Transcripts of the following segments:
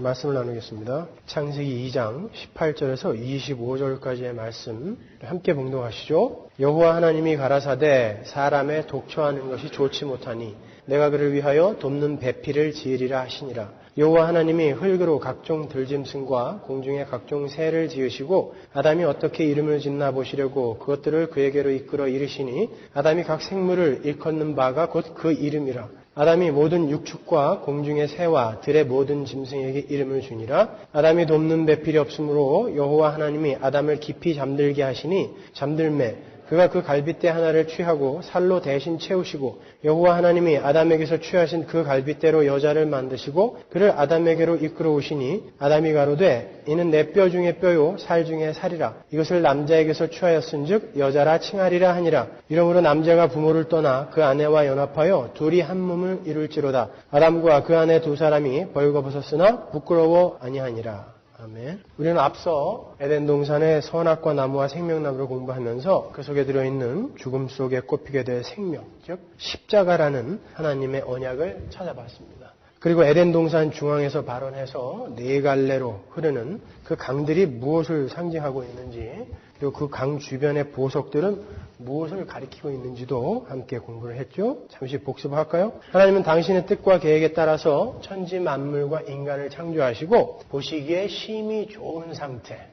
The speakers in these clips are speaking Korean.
말씀을 나누겠습니다. 창세기 2장 18절에서 25절까지의 말씀 함께 봉독하시죠. 여호와 하나님이 가라사대 사람의 독초하는 것이 좋지 못하니 내가 그를 위하여 돕는 배필을 지으리라 하시니라. 여호와 하나님이 흙으로 각종 들짐승과 공중의 각종 새를 지으시고 아담이 어떻게 이름을 짓나 보시려고 그것들을 그에게로 이끌어 이르시니 아담이 각 생물을 일컫는 바가 곧 그 이름이라. 아담이 모든 육축과 공중의 새와 들의 모든 짐승에게 이름을 주니라. 아담이 돕는 배필이 없으므로 여호와 하나님이 아담을 깊이 잠들게 하시니 잠들매 그가 그 갈빗대 하나를 취하고 살로 대신 채우시고 여호와 하나님이 아담에게서 취하신 그 갈빗대로 여자를 만드시고 그를 아담에게로 이끌어 오시니 아담이 가로되 이는 내 뼈 중에 뼈요 살 중에 살이라. 이것을 남자에게서 취하였은즉 여자라 칭하리라 하니라. 이러므로 남자가 부모를 떠나 그 아내와 연합하여 둘이 한 몸을 이룰지로다. 아담과 그 아내 두 사람이 벌거벗었으나 부끄러워 아니하니라. 아멘. 우리는 앞서 에덴 동산의 선악과 나무와 생명나무를 공부하면서 그 속에 들어있는 죽음 속에 꼽히게 될 생명, 즉 십자가라는 하나님의 언약을 찾아봤습니다. 그리고 에덴 동산 중앙에서 발원해서 네 갈래로 흐르는 그 강들이 무엇을 상징하고 있는지, 그리고 그 강 주변의 보석들은 무엇을 가리키고 있는지도 함께 공부를 했죠. 잠시 복습할까요? 하나님은 당신의 뜻과 계획에 따라서 천지 만물과 인간을 창조하시고 보시기에 심히 좋은 상태,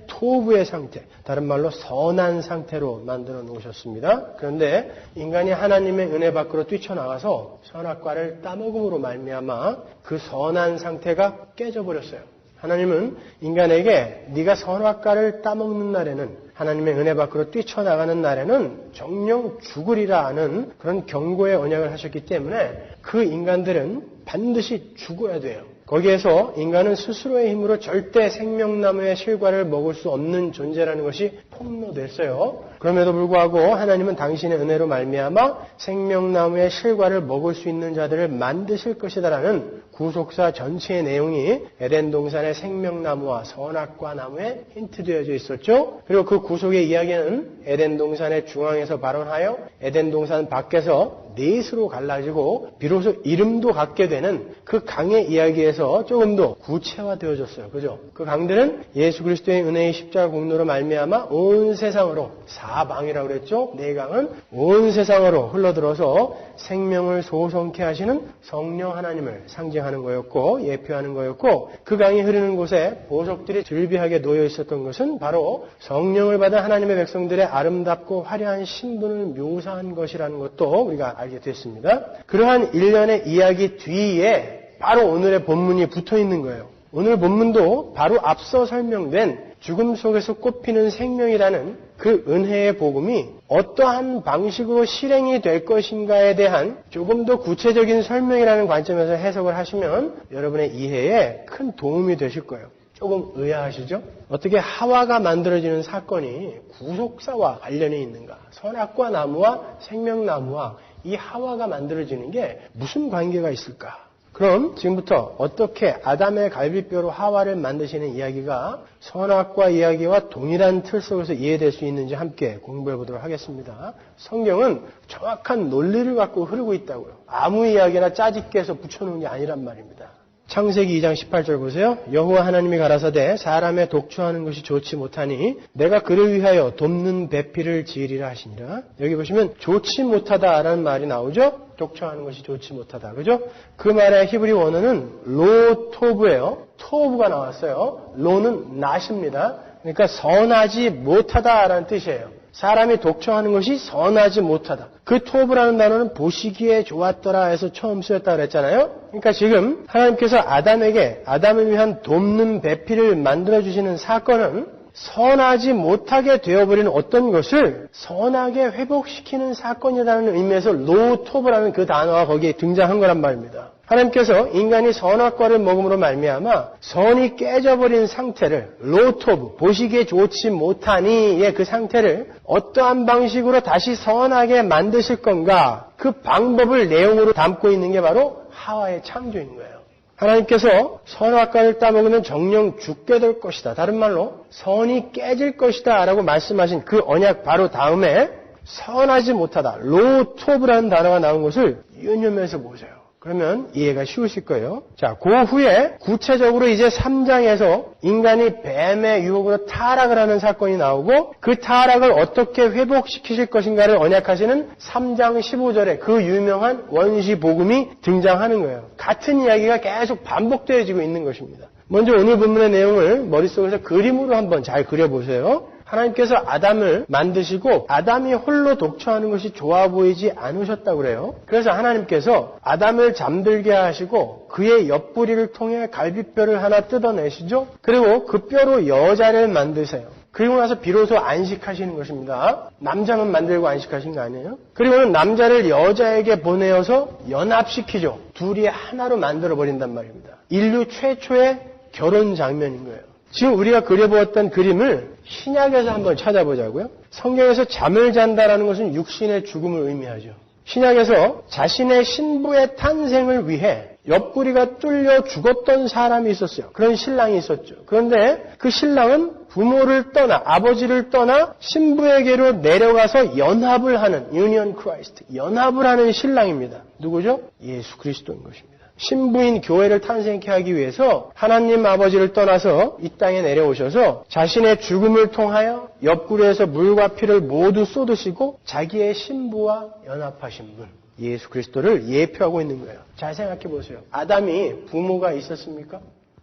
토부의 상태, 다른 말로 선한 상태로 만들어 놓으셨습니다. 그런데 인간이 하나님의 은혜 밖으로 뛰쳐나가서 선악과를 따먹음으로 말미암아 그 선한 상태가 깨져버렸어요. 하나님은 인간에게 네가 선악과를 따먹는 날에는, 하나님의 은혜 밖으로 뛰쳐나가는 날에는 정령 죽으리라 하는 그런 경고의 언약을 하셨기 때문에 그 인간들은 반드시 죽어야 돼요. 거기에서 인간은 스스로의 힘으로 절대 생명나무의 실과를 먹을 수 없는 존재라는 것이 폭로됐어요. 그럼에도 불구하고 하나님은 당신의 은혜로 말미암아 생명나무의 실과를 먹을 수 있는 자들을 만드실 것이다라는 구속사 전체의 내용이 에덴 동산의 생명나무와 선악과 나무에 힌트되어져 있었죠. 그리고 그 구속의 이야기는 에덴 동산의 중앙에서 발원하여 에덴 동산 밖에서 넷으로 갈라지고 비로소 이름도 갖게 되는 그 강의 이야기에서 조금 더 구체화되어졌어요. 그죠? 그 강들은 예수 그리스도의 은혜의 십자가 공로로 말미암아 온 세상으로, 사방이라고 그랬죠? 네 강은 온 세상으로 흘러들어서 생명을 소성케 하시는 성령 하나님을 상징하는 거였고 예표하는 거였고, 그 강이 흐르는 곳에 보석들이 즐비하게 놓여 있었던 것은 바로 성령을 받은 하나님의 백성들의 아름답고 화려한 신분을 묘사한 것이라는 것도 우리가 알게 됐습니다. 그러한 일련의 이야기 뒤에 바로 오늘의 본문이 붙어 있는 거예요. 오늘 본문도 바로 앞서 설명된 죽음 속에서 꼽히는 생명이라는 그 은혜의 복음이 어떠한 방식으로 실행이 될 것인가에 대한 조금 더 구체적인 설명이라는 관점에서 해석을 하시면 여러분의 이해에 큰 도움이 되실 거예요. 조금 의아하시죠? 어떻게 하와가 만들어지는 사건이 구속사와 관련이 있는가? 선악과 나무와 생명나무와 이 하와가 만들어지는 게 무슨 관계가 있을까? 그럼 지금부터 어떻게 아담의 갈비뼈로 하와를 만드시는 이야기가 선악과 이야기와 동일한 틀 속에서 이해될 수 있는지 함께 공부해 보도록 하겠습니다. 성경은 정확한 논리를 갖고 흐르고 있다고요. 아무 이야기나 짜집게해서 붙여놓은 게 아니란 말입니다. 창세기 2장 18절 보세요. 여호와 하나님이 가라사대 사람의 독초하는 것이 좋지 못하니 내가 그를 위하여 돕는 배필을 지으리라 하시니라. 여기 보시면 좋지 못하다라는 말이 나오죠. 독초하는 것이 좋지 못하다. 그죠? 그 말의 히브리 원어는 로토브예요. 토브가 나왔어요. 로는 낫입니다. 그러니까 선하지 못하다라는 뜻이에요. 사람이 독초하는 것이 선하지 못하다. 그 토브라는 단어는 보시기에 좋았더라 해서 처음 쓰였다고 그랬잖아요. 그러니까 지금 하나님께서 아담을 위한 돕는 배필을 만들어주시는 사건은 선하지 못하게 되어버리는 어떤 것을 선하게 회복시키는 사건이라는 의미에서 로토브라는 그 단어가 거기에 등장한 거란 말입니다. 하나님께서 인간이 선악과를 먹음으로 말미암아 선이 깨져버린 상태를 로토브, 보시기에 좋지 못하니의 그 상태를 어떠한 방식으로 다시 선하게 만드실 건가, 그 방법을 내용으로 담고 있는 게 바로 하와의 창조인 거예요. 하나님께서 선악과를 따먹으면 정령 죽게 될 것이다. 다른 말로 선이 깨질 것이다 라고 말씀하신 그 언약 바로 다음에 선하지 못하다, 로토브라는 단어가 나온 것을 유념해서 보세요. 그러면 이해가 쉬우실 거예요. 자, 그 후에 구체적으로 이제 3장에서 인간이 뱀의 유혹으로 타락을 하는 사건이 나오고 그 타락을 어떻게 회복시키실 것인가를 언약하시는 3장 15절에 그 유명한 원시 복음이 등장하는 거예요. 같은 이야기가 계속 반복되어지고 있는 것입니다. 먼저 오늘 본문의 내용을 머릿속에서 그림으로 한번 잘 그려보세요. 하나님께서 아담을 만드시고 아담이 홀로 독처하는 것이 좋아 보이지 않으셨다고 그래요. 그래서 하나님께서 아담을 잠들게 하시고 그의 옆구리를 통해 갈비뼈를 하나 뜯어내시죠. 그리고 그 뼈로 여자를 만드세요. 그리고 나서 비로소 안식하시는 것입니다. 남자만 만들고 안식하신 거 아니에요? 그리고는 남자를 여자에게 보내어서 연합시키죠. 둘이 하나로 만들어버린단 말입니다. 인류 최초의 결혼 장면인 거예요. 지금 우리가 그려보았던 그림을 신약에서 한번 찾아보자고요. 성경에서 잠을 잔다라는 것은 육신의 죽음을 의미하죠. 신약에서 자신의 신부의 탄생을 위해 옆구리가 뚫려 죽었던 사람이 있었어요. 그런 신랑이 있었죠. 그런데 그 신랑은 부모를 떠나 아버지를 떠나 신부에게로 내려가서 연합을 하는 유니언 크라이스트, 연합을 하는 신랑입니다. 누구죠? 예수 그리스도인 것입니다. 신부인 교회를 탄생케 하기 위해서 하나님 아버지를 떠나서 이 땅에 내려오셔서 자신의 죽음을 통하여 옆구리에서 물과 피를 모두 쏟으시고 자기의 신부와 연합하신 분 예수 그리스도를 예표하고 있는 거예요. 잘 생각해 보세요. 아담이 부모가 있었습니까?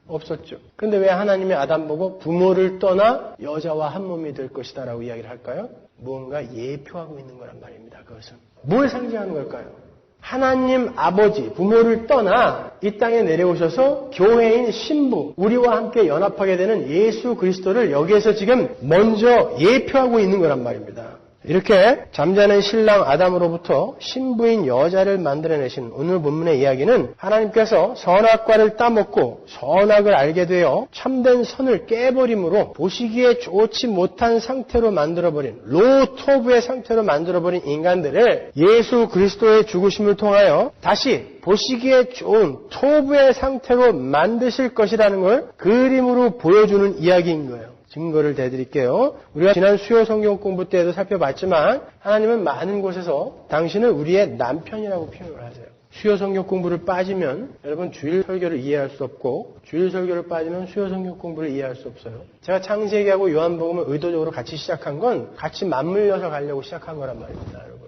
없었죠. 그런데 왜 하나님이 아담 보고 부모를 떠나 여자와 한 몸이 될 것이다 라고 이야기를 할까요? 무언가 예표하고 있는 거란 말입니다. 그것은 뭘 상징하는 걸까요? 하나님 아버지, 부모를 떠나 이 땅에 내려오셔서 교회인 신부, 우리와 함께 연합하게 되는 예수 그리스도를 여기에서 지금 먼저 예표하고 있는 거란 말입니다. 이렇게 잠자는 신랑 아담으로부터 신부인 여자를 만들어내신 오늘 본문의 이야기는 하나님께서 선악과를 따먹고 선악을 알게 되어 참된 선을 깨버림으로 보시기에 좋지 못한 상태로 만들어버린 로토브의 상태로 만들어버린 인간들을 예수 그리스도의 죽으심을 통하여 다시 보시기에 좋은 토브의 상태로 만드실 것이라는 걸 그림으로 보여주는 이야기인 거예요. 증거를 대드릴게요. 우리가 지난 수요 성경 공부 때에도 살펴봤지만 하나님은 많은 곳에서 당신을 우리의 남편이라고 표현을 하세요. 수요 성경 공부를 빠지면 여러분 주일 설교를 이해할 수 없고 주일 설교를 빠지면 수요 성경 공부를 이해할 수 없어요. 제가 창세기하고 요한복음을 의도적으로 같이 시작한 건 같이 맞물려서 가려고 시작한 거란 말입니다. 여러분.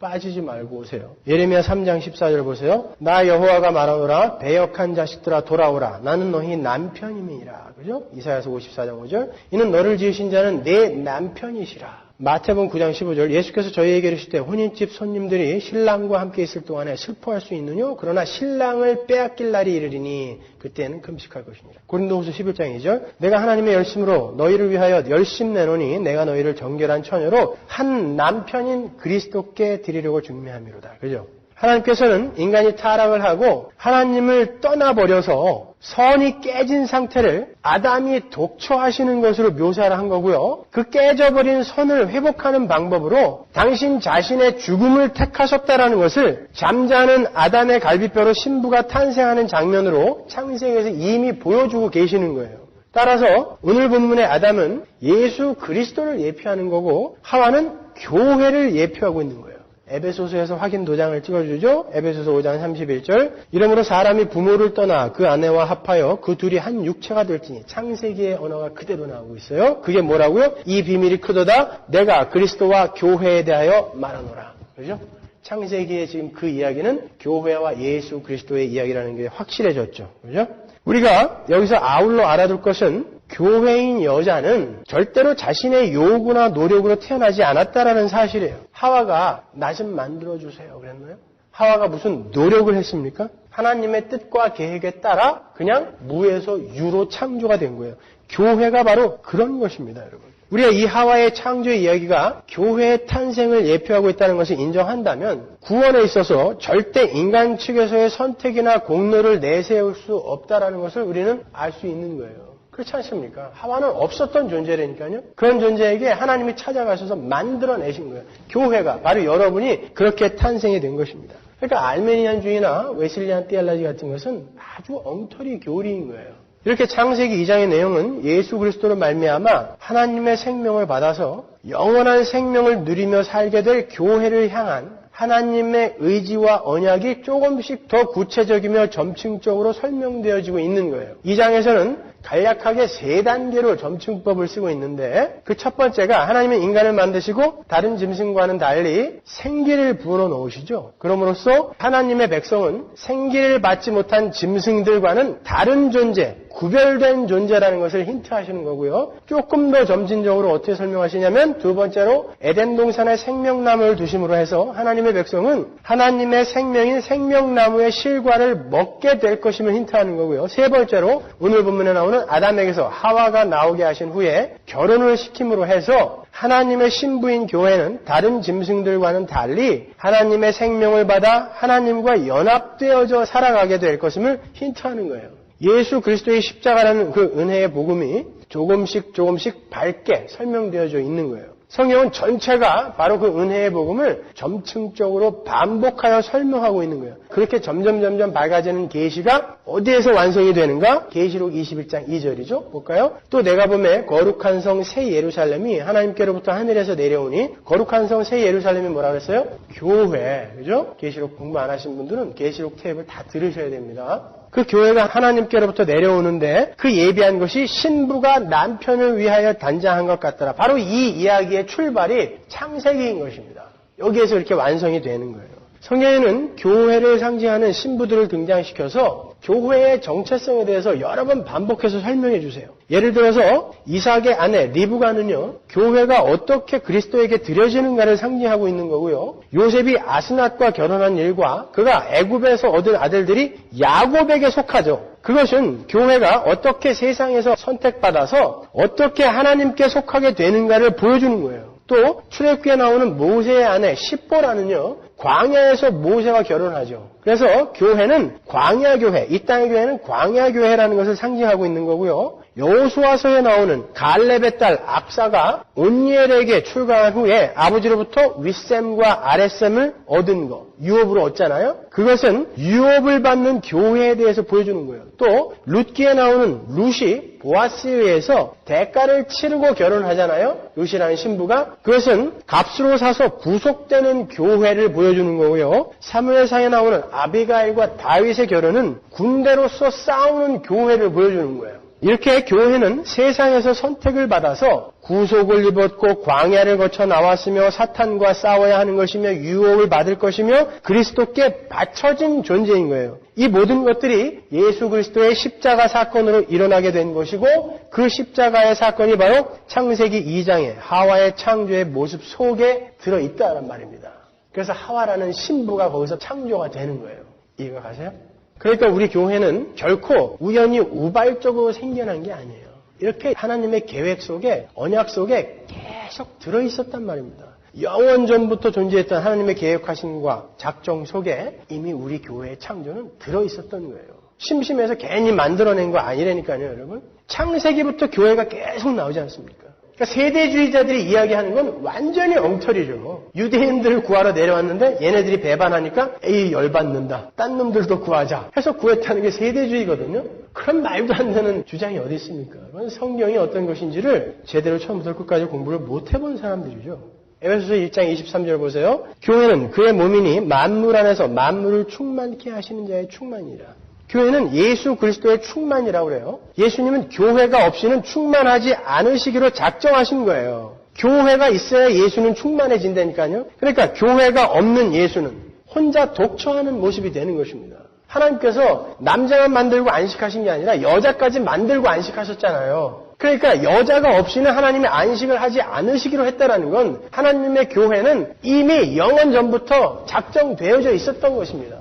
빠지지 말고 오세요. 예레미야 3장 14절 보세요. 나 여호와가 말하노라 배역한 자식들아 돌아오라 나는 너희 남편임이니라. 그죠? 이사야서 54장 5절 이는 너를 지으신 자는 내 남편이시라. 마태복음 9장 15절 예수께서 저희에게 이르시되 혼인집 손님들이 신랑과 함께 있을 동안에 슬퍼할 수 있느뇨? 그러나 신랑을 빼앗길 날이 이르리니 그때는 금식할 것이니라. 고린도후서 11장 2절 내가 하나님의 열심으로 너희를 위하여 열심 내노니 내가 너희를 정결한 처녀로 한 남편인 그리스도께 드리려고 중매함이로다. 그죠? 하나님께서는 인간이 타락을 하고 하나님을 떠나버려서 선이 깨진 상태를 아담이 독처하시는 것으로 묘사를 한 거고요. 그 깨져버린 선을 회복하는 방법으로 당신 자신의 죽음을 택하셨다라는 것을 잠자는 아담의 갈비뼈로 신부가 탄생하는 장면으로 창세기에서 이미 보여주고 계시는 거예요. 따라서 오늘 본문의 아담은 예수 그리스도를 예표하는 거고 하와는 교회를 예표하고 있는 거예요. 에베소서에서 확인 도장을 찍어주죠. 에베소서 5장 31절 이러므로 사람이 부모를 떠나 그 아내와 합하여 그 둘이 한 육체가 될지니 창세기의 언어가 그대로 나오고 있어요. 그게 뭐라고요? 이 비밀이 크도다 내가 그리스도와 교회에 대하여 말하노라. 그죠? 창세기의 지금 그 이야기는 교회와 예수 그리스도의 이야기라는 게 확실해졌죠. 그죠? 우리가 여기서 아울러 알아둘 것은 교회인 여자는 절대로 자신의 요구나 노력으로 태어나지 않았다라는 사실이에요. 하와가 나 좀 만들어주세요 그랬나요? 하와가 무슨 노력을 했습니까? 하나님의 뜻과 계획에 따라 그냥 무에서 유로 창조가 된 거예요. 교회가 바로 그런 것입니다, 여러분. 우리가 이 하와의 창조의 이야기가 교회의 탄생을 예표하고 있다는 것을 인정한다면 구원에 있어서 절대 인간 측에서의 선택이나 공로를 내세울 수 없다는 것을 우리는 알 수 있는 거예요. 그렇지 않습니까? 하와는 없었던 존재라니까요. 그런 존재에게 하나님이 찾아가셔서 만들어내신 거예요. 교회가 바로 여러분이 그렇게 탄생이 된 것입니다. 그러니까 알메니안주의나 웨슬리안 티올로지 같은 것은 아주 엉터리 교리인 거예요. 이렇게 창세기 2장의 내용은 예수 그리스도로 말미암아 하나님의 생명을 받아서 영원한 생명을 누리며 살게 될 교회를 향한 하나님의 의지와 언약이 조금씩 더 구체적이며 점층적으로 설명되어지고 있는 거예요. 이 장에서는 간략하게 3단계로 점층법을 쓰고 있는데 그 첫 번째가 하나님은 인간을 만드시고 다른 짐승과는 달리 생기를 불어 넣으시죠. 그럼으로써 하나님의 백성은 생기를 받지 못한 짐승들과는 다른 존재, 구별된 존재라는 것을 힌트하시는 거고요. 조금 더 점진적으로 어떻게 설명하시냐면 두 번째로 에덴 동산에 생명나무를 두심으로 해서 하나님의 백성은 하나님의 생명인 생명나무의 실과를 먹게 될 것임을 힌트하는 거고요. 세 번째로 오늘 본문에 나오는 아담에게서 하와가 나오게 하신 후에 결혼을 시킴으로 해서 하나님의 신부인 교회는 다른 짐승들과는 달리 하나님의 생명을 받아 하나님과 연합되어져 살아가게 될 것임을 힌트하는 거예요. 예수 그리스도의 십자가라는 그 은혜의 복음이 조금씩 밝게 설명되어져 있는 거예요. 성경은 전체가 바로 그 은혜의 복음을 점층적으로 반복하여 설명하고 있는 거예요. 그렇게 점점 밝아지는 계시가 어디에서 완성이 되는가? 계시록 21장 2절이죠. 볼까요? 또 내가 보매 거룩한 성 새 예루살렘이 하나님께로부터 하늘에서 내려오니 거룩한 성 새 예루살렘이 뭐라고 했어요? 교회. 그죠? 계시록 공부 안 하신 분들은 계시록 테이프를 다 들으셔야 됩니다. 그 교회가 하나님께로부터 내려오는데 그 예비한 것이 신부가 남편을 위하여 단장한 것 같더라. 바로 이 이야기의 출발이 창세기인 것입니다. 여기에서 이렇게 완성이 되는 거예요. 성경에는 교회를 상징하는 신부들을 등장시켜서 교회의 정체성에 대해서 여러 번 반복해서 설명해 주세요. 예를 들어서 이삭의 아내 리브가는요, 교회가 어떻게 그리스도에게 드려지는가를 상징하고 있는 거고요. 요셉이 아스낫과 결혼한 일과 그가 애굽에서 얻은 아들들이 야곱에게 속하죠. 그것은 교회가 어떻게 세상에서 선택받아서 어떻게 하나님께 속하게 되는가를 보여주는 거예요. 또 출애굽기에 나오는 모세의 아내 십보라는요, 광야에서 모세와 결혼하죠. 그래서 교회는 광야교회, 이 땅의 교회는 광야교회라는 것을 상징하고 있는 거고요. 여호수아서에 나오는 갈렙의 딸 압사가 온니엘에게 출가한 후에 아버지로부터 윗셈과 아랫셈을 얻은 것, 유업으로 얻잖아요. 그것은 유업을 받는 교회에 대해서 보여주는 거예요. 또 룻기에 나오는 룻이 보아스에 의해서 대가를 치르고 결혼하잖아요. 룻이라는 신부가. 그것은 값으로 사서 부속되는 교회를 보여주는 거고요. 사무엘상에 나오는 아비가일과 다윗의 결혼은 군대로서 싸우는 교회를 보여주는 거예요. 이렇게 교회는 세상에서 선택을 받아서 구속을 입었고 광야를 거쳐 나왔으며 사탄과 싸워야 하는 것이며 유혹을 받을 것이며 그리스도께 바쳐진 존재인 거예요. 이 모든 것들이 예수 그리스도의 십자가 사건으로 일어나게 된 것이고 그 십자가의 사건이 바로 창세기 2장의 하와의 창조의 모습 속에 들어있다는 말입니다. 그래서 하와라는 신부가 거기서 창조가 되는 거예요. 이해가 가세요? 그러니까 우리 교회는 결코 우연히 우발적으로 생겨난 게 아니에요. 이렇게 하나님의 계획 속에, 언약 속에 계속 들어있었단 말입니다. 영원 전부터 존재했던 하나님의 계획하심과 작정 속에 이미 우리 교회의 창조는 들어있었던 거예요. 심심해서 괜히 만들어낸 거 아니라니까요, 여러분. 창세기부터 교회가 계속 나오지 않습니까? 그러니까 세대주의자들이 이야기하는 건 완전히 엉터리죠. 유대인들을 구하러 내려왔는데 얘네들이 배반하니까 에이 열받는다. 딴 놈들도 구하자 해서 구했다는 게 세대주의거든요. 그런 말도 안 되는 주장이 어디 있습니까? 성경이 어떤 것인지를 제대로 처음부터 끝까지 공부를 못 해본 사람들이죠. 에베소서 1장 23절 보세요. 교회는 그의 몸이니 만물 안에서 만물을 충만케 하시는 자의 충만이라. 교회는 예수 그리스도의 충만이라고 그래요. 예수님은 교회가 없이는 충만하지 않으시기로 작정하신 거예요. 교회가 있어야 예수는 충만해진다니까요. 그러니까 교회가 없는 예수는 혼자 독처하는 모습이 되는 것입니다. 하나님께서 남자만 만들고 안식하신 게 아니라 여자까지 만들고 안식하셨잖아요. 그러니까 여자가 없이는 하나님의 안식을 하지 않으시기로 했다라는 건 하나님의 교회는 이미 영원 전부터 작정되어져 있었던 것입니다.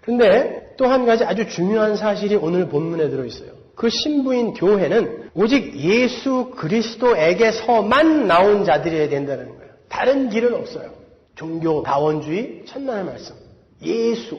그런데 또 한 가지 아주 중요한 사실이 오늘 본문에 들어있어요. 그 신부인 교회는 오직 예수 그리스도에게서만 나온 자들이어야 된다는 거예요. 다른 길은 없어요. 종교, 다원주의, 천만의 말씀.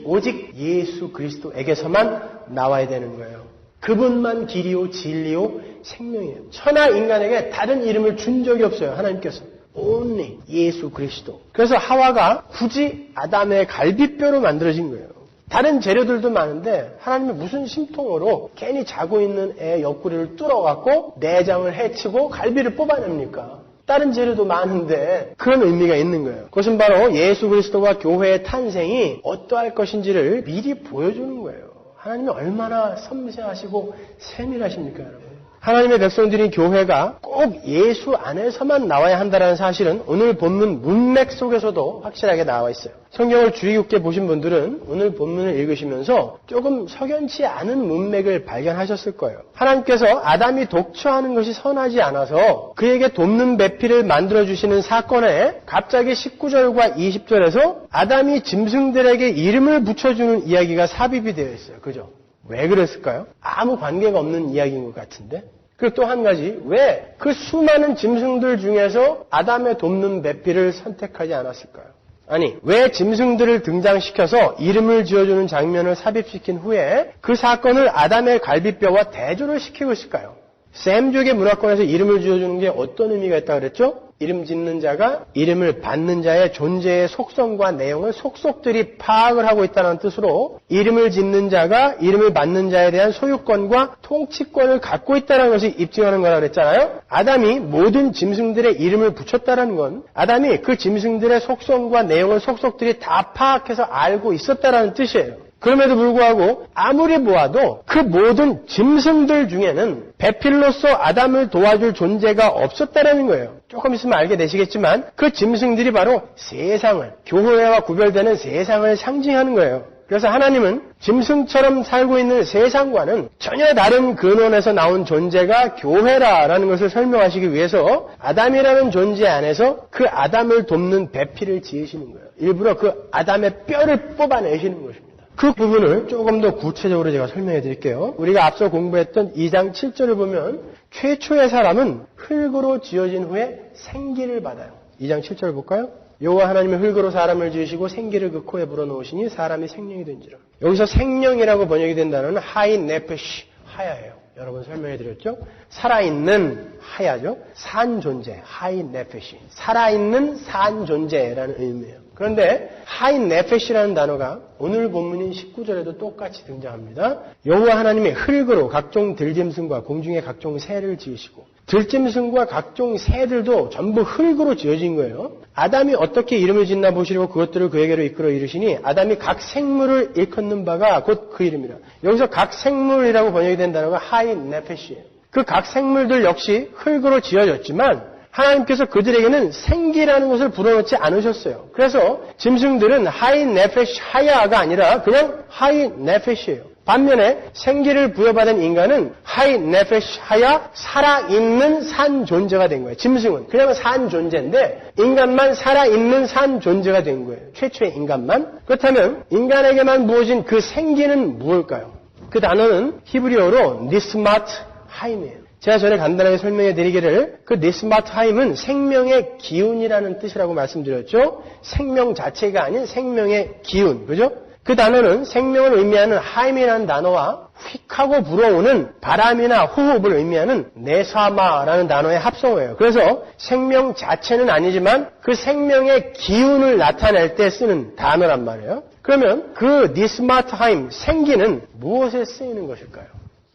오직 예수 그리스도에게서만 나와야 되는 거예요. 그분만 길이요, 진리요, 생명이에요. 천하 인간에게 다른 이름을 준 적이 없어요. 하나님께서. only 예수 그리스도. 그래서 하와가 굳이 아담의 갈비뼈로 만들어진 거예요. 다른 재료들도 많은데 하나님이 무슨 심통으로 괜히 자고 있는 애 옆구리를 뚫어갖고 내장을 해치고 갈비를 뽑아냅니까? 다른 재료도 많은데 그런 의미가 있는 거예요. 그것은 바로 예수 그리스도와 교회의 탄생이 어떠할 것인지를 미리 보여주는 거예요. 하나님이 얼마나 섬세하시고 세밀하십니까, 여러분? 하나님의 백성들인 교회가 꼭 예수 안에서만 나와야 한다는 사실은 오늘 본문 문맥 속에서도 확실하게 나와 있어요. 성경을 주의 깊게 보신 분들은 오늘 본문을 읽으시면서 조금 석연치 않은 문맥을 발견하셨을 거예요. 하나님께서 아담이 독처하는 것이 선하지 않아서 그에게 돕는 배필을 만들어주시는 사건에 갑자기 19절과 20절에서 아담이 짐승들에게 이름을 붙여주는 이야기가 삽입이 되어 있어요. 그죠? 왜 그랬을까요? 아무 관계가 없는 이야기인 것 같은데. 그리고 또 한 가지, 왜 그 수많은 짐승들 중에서 아담의 돕는 배필을 선택하지 않았을까요? 아니, 왜 짐승들을 등장시켜서 이름을 지어주는 장면을 삽입시킨 후에 그 사건을 아담의 갈비뼈와 대조를 시키고 있을까요? 샘족의 문화권에서 이름을 지어주는 게 어떤 의미가 있다고 그랬죠? 이름 짓는 자가 이름을 받는 자의 존재의 속성과 내용을 속속들이 파악을 하고 있다는 뜻으로 이름을 짓는 자가 이름을 받는 자에 대한 소유권과 통치권을 갖고 있다는 것을 입증하는 거라고 그랬잖아요. 아담이 모든 짐승들의 이름을 붙였다는 건 아담이 그 짐승들의 속성과 내용을 속속들이 다 파악해서 알고 있었다는 뜻이에요. 그럼에도 불구하고 아무리 보아도 그 모든 짐승들 중에는 배필로서 아담을 도와줄 존재가 없었다는 거예요. 조금 있으면 알게 되시겠지만 그 짐승들이 바로 세상을, 교회와 구별되는 세상을 상징하는 거예요. 그래서 하나님은 짐승처럼 살고 있는 세상과는 전혀 다른 근원에서 나온 존재가 교회라라는 것을 설명하시기 위해서 아담이라는 존재 안에서 그 아담을 돕는 배필을 지으시는 거예요. 일부러 그 아담의 뼈를 뽑아내시는 것입니다. 그 부분을 조금 더 구체적으로 제가 설명해 드릴게요. 우리가 앞서 공부했던 2장 7절을 보면 최초의 사람은 흙으로 지어진 후에 생기를 받아요. 2장 7절 볼까요? 여호와 하나님의 흙으로 사람을 지으시고 생기를 그 코에 불어넣으시니 사람이 생명이 된지라. 여기서 생명이라고 번역이 된 단어는 하인 네페시, 하야예요. 여러분 설명해 드렸죠? 살아있는 하야죠. 산 존재, 하인 네페시. 살아있는 산 존재라는 의미예요. 그런데 하인 네페시라는 단어가 오늘 본문인 19절에도 똑같이 등장합니다. 여호와 하나님이 흙으로 각종 들짐승과 공중의 각종 새를 지으시고 들짐승과 각종 새들도 전부 흙으로 지어진 거예요. 아담이 어떻게 이름을 짓나 보시려고 그것들을 그에게로 이끌어 이르시니 아담이 각 생물을 일컫는 바가 곧 그 이름이라. 여기서 각 생물이라고 번역이 된 단어가 하인 네페시예요. 그 각 생물들 역시 흙으로 지어졌지만 하나님께서 그들에게는 생기라는 것을 불어넣지 않으셨어요. 그래서 짐승들은 하인 네페시 하야가 아니라 그냥 하인 네페시예요. 반면에 생기를 부여받은 인간은 하인 네페시 하야 살아있는 산 존재가 된 거예요. 짐승은 그냥 산 존재인데 인간만 살아있는 산 존재가 된 거예요. 최초의 인간만. 그렇다면 인간에게만 부어진 그 생기는 무엇일까요? 그 단어는 히브리어로 니스마트 하임이에요. 제가 전에 간단하게 설명해 드리기를 그 니스마트 하임은 생명의 기운이라는 뜻이라고 말씀드렸죠. 생명 자체가 아닌 생명의 기운. 그죠? 그 단어는 생명을 의미하는 하임이라는 단어와 휙하고 불어오는 바람이나 호흡을 의미하는 네사마라는 단어의 합성어예요. 그래서 생명 자체는 아니지만 그 생명의 기운을 나타낼 때 쓰는 단어란 말이에요. 그러면 그 니스마트 하임, 생기는 무엇에 쓰이는 것일까요?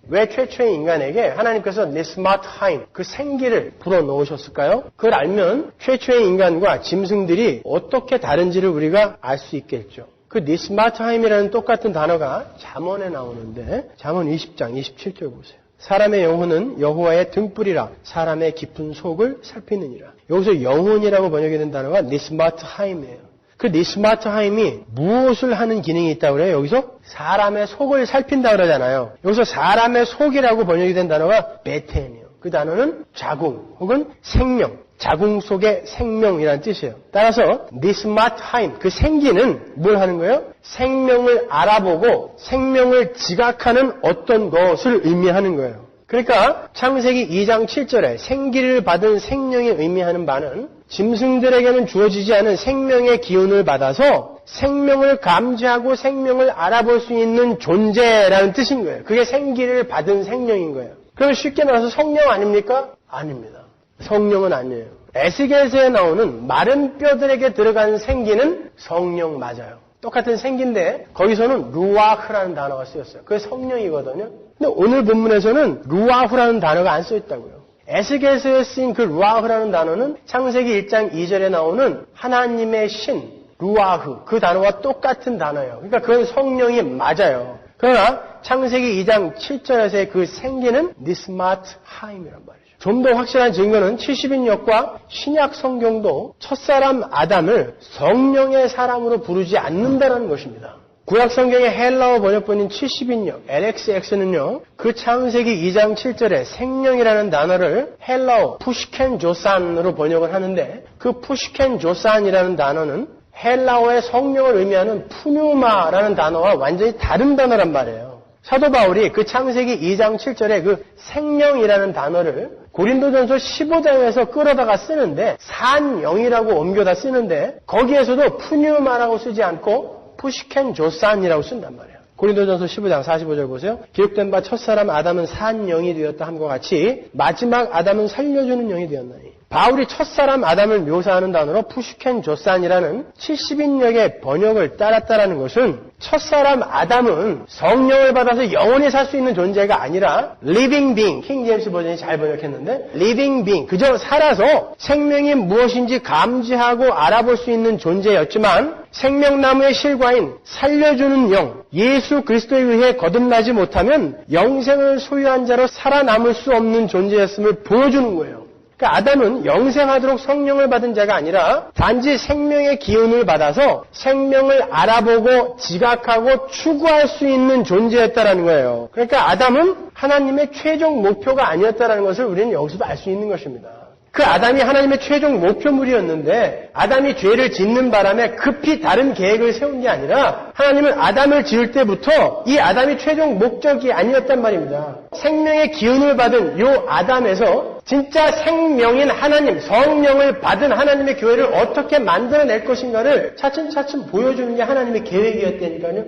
왜 최초의 인간에게 하나님께서 니스마트 하임, 그 생기를 불어넣으셨을까요? 그걸 알면 최초의 인간과 짐승들이 어떻게 다른지를 우리가 알 수 있겠죠. 그 니스마트 하임이라는 똑같은 단어가 잠언에 나오는데 잠언 20장 27절 보세요. 사람의 영혼은 여호와의 등불이라 사람의 깊은 속을 살피느니라. 여기서 영혼이라고 번역이 된 단어가 니스마트 하임이에요. 그 니스마트 하임이 무엇을 하는 기능이 있다고 그래요? 여기서 사람의 속을 살핀다 그러잖아요. 여기서 사람의 속이라고 번역이 된 단어가 베텐이에요. 그 단어는 자궁 혹은 생명, 자궁 속의 생명이라는 뜻이에요. 따라서 니스마트 하임, 그 생기는 뭘 하는 거예요? 생명을 알아보고 생명을 지각하는 어떤 것을 의미하는 거예요. 그러니까 창세기 2장 7절에 생기를 받은 생명이 의미하는 바는 짐승들에게는 주어지지 않은 생명의 기운을 받아서 생명을 감지하고 생명을 알아볼 수 있는 존재라는 뜻인 거예요. 그게 생기를 받은 생명인 거예요. 그럼 쉽게 말해서 성령 아닙니까? 아닙니다. 성령은 아니에요. 에스겔서에 나오는 마른 뼈들에게 들어간 생기는 성령 맞아요. 똑같은 생기인데 거기서는 루아흐라는 단어가 쓰였어요. 그게 성령이거든요. 근데 오늘 본문에서는 루아흐라는 단어가 안 써있다고요. 에스겔서에 쓰인 그 루아흐라는 단어는 창세기 1장 2절에 나오는 하나님의 신, 루아흐, 그 단어와 똑같은 단어예요. 그러니까 그건 성령이 맞아요. 그러나 창세기 2장 7절에서의 그 생기는 니스마트 하임이란 말이죠. 좀 더 확실한 증거는 70인역과 신약 성경도 첫사람 아담을 성령의 사람으로 부르지 않는다는 것입니다. 구약 성경의 헬라어 번역본인 70인역 LXX는요. 그 창세기 2장 7절에 생명이라는 단어를 헬라어 푸시켄 조산으로 번역을 하는데 그 푸시켄 조산이라는 단어는 헬라어의 성령을 의미하는 푸뉴마라는 단어와 완전히 다른 단어란 말이에요. 사도 바울이 그 창세기 2장 7절에 그 생명이라는 단어를 고린도전서 15장에서 끌어다가 쓰는데 산영이라고 옮겨다 쓰는데 거기에서도 푸뉴마라고 쓰지 않고 푸시켄 조산이라고 쓴단 말이에요. 고린도전서 15장 45절 보세요. 기록된 바 첫사람 아담은 산영이 되었다 함과 같이 마지막 아담은 살려주는 영이 되었나니. 바울이 첫사람 아담을 묘사하는 단어로 푸시켄 조산이라는 70인역의 번역을 따랐다는 것은 첫사람 아담은 성령을 받아서 영원히 살 수 있는 존재가 아니라 living being, 킹 제임스 버전이 잘 번역했는데 living being, 그저 살아서 생명이 무엇인지 감지하고 알아볼 수 있는 존재였지만 생명나무의 실과인 살려주는 영, 예수 그리스도에 의해 거듭나지 못하면 영생을 소유한 자로 살아남을 수 없는 존재였음을 보여주는 거예요. 그러니까 아담은 영생하도록 성령을 받은 자가 아니라 단지 생명의 기운을 받아서 생명을 알아보고 지각하고 추구할 수 있는 존재였다는 거예요. 그러니까 아담은 하나님의 최종 목표가 아니었다는 것을 우리는 여기서도 알 수 있는 것입니다. 그 아담이 하나님의 최종 목표물이었는데 아담이 죄를 짓는 바람에 급히 다른 계획을 세운 게 아니라 하나님은 아담을 지을 때부터 이 아담이 최종 목적이 아니었단 말입니다. 생명의 기운을 받은 이 아담에서 진짜 생명인 하나님, 성령을 받은 하나님의 교회를 어떻게 만들어낼 것인가를 차츰차츰 보여주는 게 하나님의 계획이었다니까요.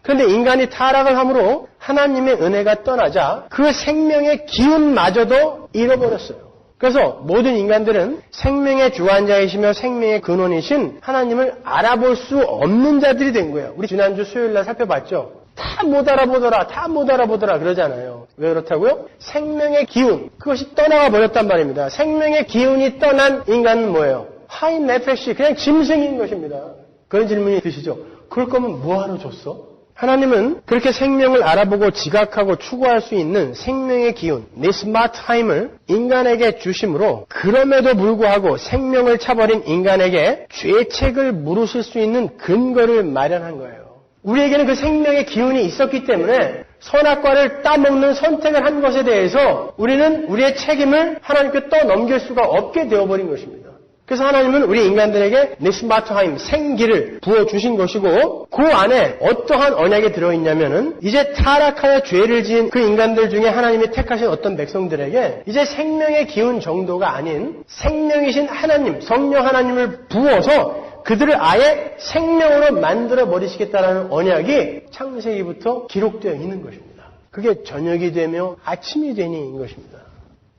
그런데 인간이 타락을 함으로 하나님의 은혜가 떠나자 그 생명의 기운마저도 잃어버렸어요. 그래서 모든 인간들은 생명의 주관자이시며 생명의 근원이신 하나님을 알아볼 수 없는 자들이 된 거예요. 우리 지난주 수요일날 살펴봤죠. 다 못 알아보더라 그러잖아요. 왜 그렇다고요? 생명의 기운, 그것이 떠나가 버렸단 말입니다. 생명의 기운이 떠난 인간은 뭐예요? 하인 네페시, 그냥 짐승인 것입니다. 그런 질문이 드시죠? 그럴 거면 뭐하러 줬어? 하나님은 그렇게 생명을 알아보고 지각하고 추구할 수 있는 생명의 기운, 니스마트하임을 인간에게 주심으로 그럼에도 불구하고 생명을 차버린 인간에게 죄책을 물으실 수 있는 근거를 마련한 거예요. 우리에게는 그 생명의 기운이 있었기 때문에 선악과를 따먹는 선택을 한 것에 대해서 우리는 우리의 책임을 하나님께 떠넘길 수가 없게 되어버린 것입니다. 그래서 하나님은 우리 인간들에게 니스마트하임, 생기를 부어주신 것이고 그 안에 어떠한 언약이 들어있냐면은 이제 타락하여 죄를 지은 그 인간들 중에 하나님이 택하신 어떤 백성들에게 이제 생명의 기운 정도가 아닌 생명이신 하나님, 성령 하나님을 부어서 그들을 아예 생명으로 만들어버리시겠다라는 언약이 창세기부터 기록되어 있는 것입니다. 그게 저녁이 되며 아침이 되니인 것입니다.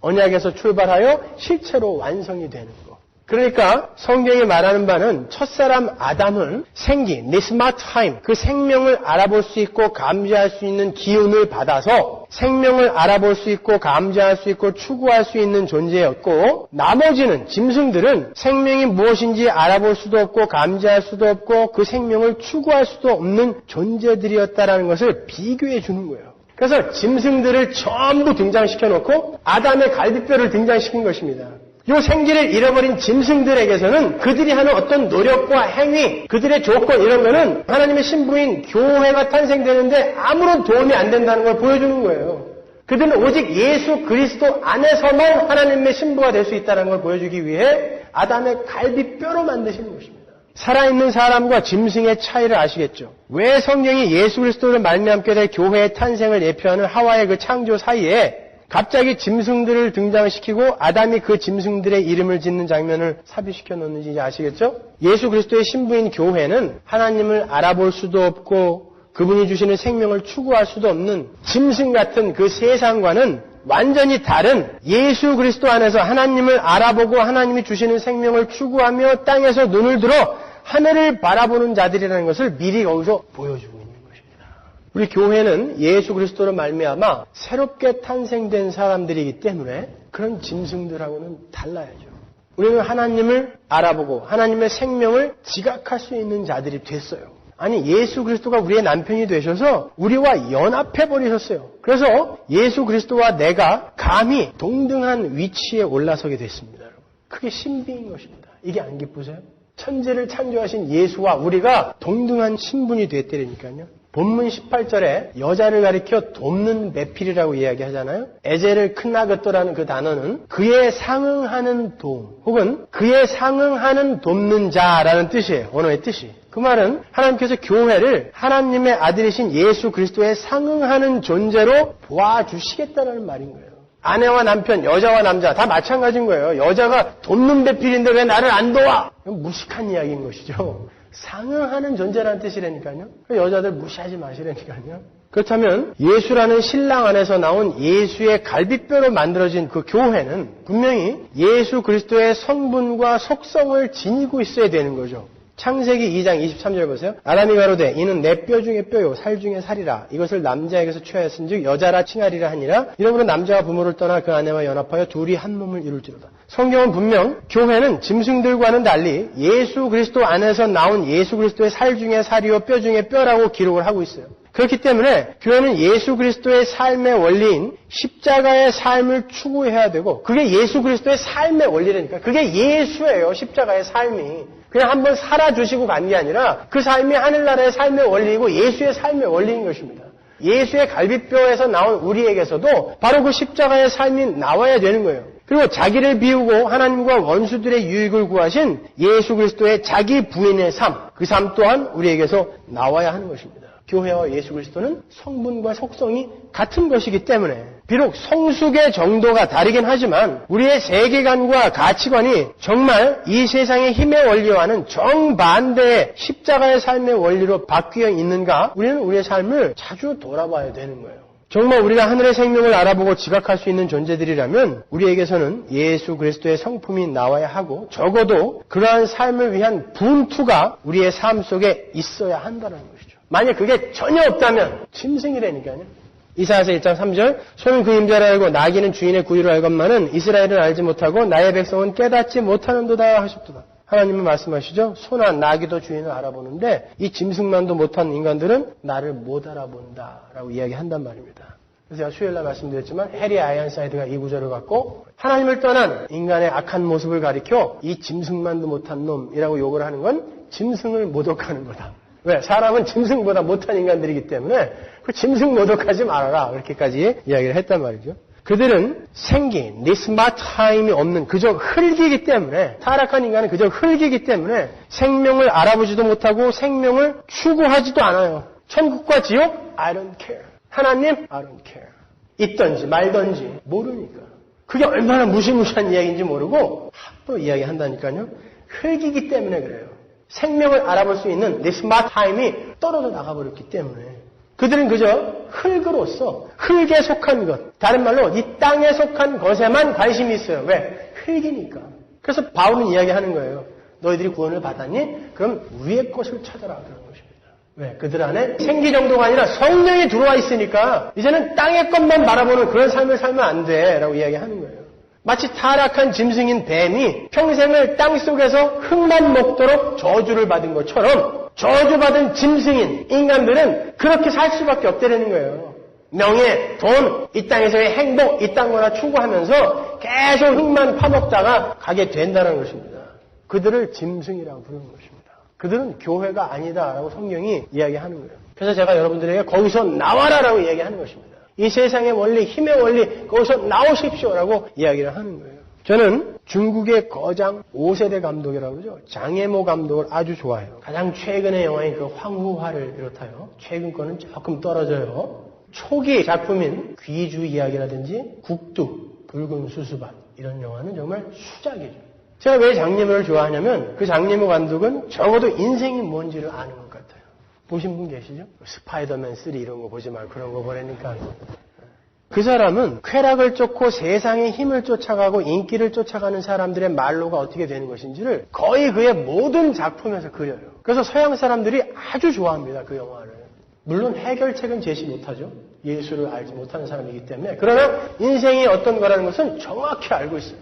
언약에서 출발하여 실체로 완성이 되는 것. 그러니까 성경이 말하는 바는 첫사람 아담은 생기, 니스마트하임, 그 생명을 알아볼 수 있고 감지할 수 있는 기운을 받아서 생명을 알아볼 수 있고 감지할 수 있고 추구할 수 있는 존재였고 나머지는 짐승들은 생명이 무엇인지 알아볼 수도 없고 감지할 수도 없고 그 생명을 추구할 수도 없는 존재들이었다라는 것을 비교해 주는 거예요. 그래서 짐승들을 전부 등장시켜놓고 아담의 갈비뼈를 등장시킨 것입니다. 이 생기를 잃어버린 짐승들에게서는 그들이 하는 어떤 노력과 행위, 그들의 조건 이런 거는 하나님의 신부인 교회가 탄생되는데 아무런 도움이 안 된다는 걸 보여주는 거예요. 그들은 오직 예수 그리스도 안에서만 하나님의 신부가 될 수 있다는 걸 보여주기 위해 아담의 갈비뼈로 만드시는 것입니다. 살아있는 사람과 짐승의 차이를 아시겠죠? 왜 성경이 예수 그리스도를 말미암게 될 교회의 탄생을 예표하는 하와의 그 창조 사이에 갑자기 짐승들을 등장시키고 아담이 그 짐승들의 이름을 짓는 장면을 삽입시켜 놓는지 이제 아시겠죠? 예수 그리스도의 신부인 교회는 하나님을 알아볼 수도 없고 그분이 주시는 생명을 추구할 수도 없는 짐승 같은 그 세상과는 완전히 다른 예수 그리스도 안에서 하나님을 알아보고 하나님이 주시는 생명을 추구하며 땅에서 눈을 들어 하늘을 바라보는 자들이라는 것을 미리 거기서 보여주고 있는 것입니다. 우리 교회는 예수 그리스도로 말미암아 새롭게 탄생된 사람들이기 때문에 그런 짐승들하고는 달라야죠. 우리는 하나님을 알아보고 하나님의 생명을 지각할 수 있는 자들이 됐어요. 아니 예수 그리스도가 우리의 남편이 되셔서 우리와 연합해 버리셨어요. 그래서 예수 그리스도와 내가 감히 동등한 위치에 올라서게 됐습니다. 여러분. 그게 신비인 것입니다. 이게 안 기쁘세요? 천지를 창조하신 예수와 우리가 동등한 신분이 됐다니까요. 본문 18절에 여자를 가리켜 돕는 매필이라고 이야기하잖아요. 에제를 크나그토라는 그 단어는 그에 상응하는 도움 혹은 그에 상응하는 돕는 자라는 뜻이에요. 언어의 뜻이. 그 말은 하나님께서 교회를 하나님의 아들이신 예수 그리스도에 상응하는 존재로 보아주시겠다는 말인 거예요. 아내와 남편, 여자와 남자 다 마찬가지인 거예요. 여자가 돕는 배필인데 왜 나를 안 도와? 이건 무식한 이야기인 것이죠. 상응하는 존재라는 뜻이라니까요. 여자들 무시하지 마시라니까요. 그렇다면 예수라는 신랑 안에서 나온 예수의 갈비뼈로 만들어진 그 교회는 분명히 예수 그리스도의 성분과 속성을 지니고 있어야 되는 거죠. 창세기 2장 23절 보세요. 아담이 가로되 이는 내 뼈 중에 뼈요 살 중에 살이라. 이것을 남자에게서 취하였은즉 여자라 칭하리라 하니라. 이러므로 남자가 부모를 떠나 그 아내와 연합하여 둘이 한 몸을 이룰지로다. 성경은 분명 교회는 짐승들과는 달리 예수 그리스도 안에서 나온 예수 그리스도의 살 중에 살이요 뼈 중에 뼈라고 기록을 하고 있어요. 그렇기 때문에 교회는 예수 그리스도의 삶의 원리인 십자가의 삶을 추구해야 되고 그게 예수 그리스도의 삶의 원리라니까. 그게 예수예요. 십자가의 삶이. 그냥 한번 살아주시고 간 게 아니라 그 삶이 하늘나라의 삶의 원리이고 예수의 삶의 원리인 것입니다. 예수의 갈비뼈에서 나온 우리에게서도 바로 그 십자가의 삶이 나와야 되는 거예요. 그리고 자기를 비우고 하나님과 원수들의 유익을 구하신 예수 그리스도의 자기 부인의 삶, 그 삶 또한 우리에게서 나와야 하는 것입니다. 교회와 예수 그리스도는 성분과 속성이 같은 것이기 때문에 비록 성숙의 정도가 다르긴 하지만 우리의 세계관과 가치관이 정말 이 세상의 힘의 원리와는 정반대의 십자가의 삶의 원리로 바뀌어 있는가? 우리는 우리의 삶을 자주 돌아봐야 되는 거예요. 정말 우리가 하늘의 생명을 알아보고 지각할 수 있는 존재들이라면 우리에게서는 예수 그리스도의 성품이 나와야 하고 적어도 그러한 삶을 위한 분투가 우리의 삶 속에 있어야 한다는 것이죠. 만약 그게 전혀 없다면 짐승이라니까요. 이사야서 1장 3절 소는 그 임자를 알고 나귀는 주인의 구유를 알건만은 이스라엘은 알지 못하고 나의 백성은 깨닫지 못하는도다 하셨도다. 하나님은 말씀하시죠. 소나 나귀도 주인을 알아보는데 이 짐승만도 못한 인간들은 나를 못 알아본다라고 이야기한단 말입니다. 그래서 제가 수요일날 말씀드렸지만 해리 아이언사이드가 이 구절을 갖고 하나님을 떠난 인간의 악한 모습을 가리켜 이 짐승만도 못한 놈이라고 욕을 하는 건 짐승을 모독하는 거다. 왜? 사람은 짐승보다 못한 인간들이기 때문에 그 짐승 모독하지 말아라. 그렇게까지 이야기를 했단 말이죠. 그들은 생기, 니스마타임이 없는 그저 흙이기 때문에 타락한 인간은 그저 흙이기 때문에 생명을 알아보지도 못하고 생명을 추구하지도 않아요. 천국과 지옥? I don't care. 하나님? I don't care. 있던지 말던지 모르니까. 그게 얼마나 무시무시한 이야기인지 모르고 함부로 이야기한다니까요. 흙이기 때문에 그래요. 생명을 알아볼 수 있는 니스마타임이 떨어져 나가버렸기 때문에 그들은 그저 흙으로서 흙에 속한 것, 다른 말로 이 땅에 속한 것에만 관심이 있어요. 왜? 흙이니까. 그래서 바울은 이야기하는 거예요. 너희들이 구원을 받았니? 그럼 위의 것을 찾아라. 그런 것입니다. 왜? 그들 안에 생기 정도가 아니라 성령이 들어와 있으니까 이제는 땅의 것만 바라보는 그런 삶을 살면 안 돼. 라고 이야기하는 거예요. 마치 타락한 짐승인 뱀이 평생을 땅속에서 흙만 먹도록 저주를 받은 것처럼 저주받은 짐승인 인간들은 그렇게 살 수밖에 없다는 거예요. 명예, 돈, 이 땅에서의 행복, 이딴 거나 추구하면서 계속 흙만 파먹다가 가게 된다는 것입니다. 그들을 짐승이라고 부르는 것입니다. 그들은 교회가 아니다라고 성경이 이야기하는 거예요. 그래서 제가 여러분들에게 거기서 나와라라고 이야기하는 것입니다. 이 세상의 원리, 힘의 원리, 거기서 나오십시오라고 이야기를 하는 거예요. 저는 중국의 거장 5세대 감독이라고 그러죠. 장혜모 감독을 아주 좋아해요. 가장 최근의 영화인 그 황후화를 비롯하여 최근 거는 조금 떨어져요. 초기 작품인 귀주 이야기라든지 국두, 붉은 수수밭 이런 영화는 정말 수작이죠. 제가 왜 장혜모를 좋아하냐면 그 장혜모 감독은 적어도 인생이 뭔지를 아는 것 같아요. 보신 분 계시죠? 스파이더맨 3 이런 거 보지 말고 그런 거 보라니까. 그 사람은 쾌락을 쫓고 세상의 힘을 쫓아가고 인기를 쫓아가는 사람들의 말로가 어떻게 되는 것인지를 거의 그의 모든 작품에서 그려요. 그래서 서양 사람들이 아주 좋아합니다. 그 영화를. 물론 해결책은 제시 못하죠. 예수를 알지 못하는 사람이기 때문에. 그러나 인생이 어떤 거라는 것은 정확히 알고 있어요.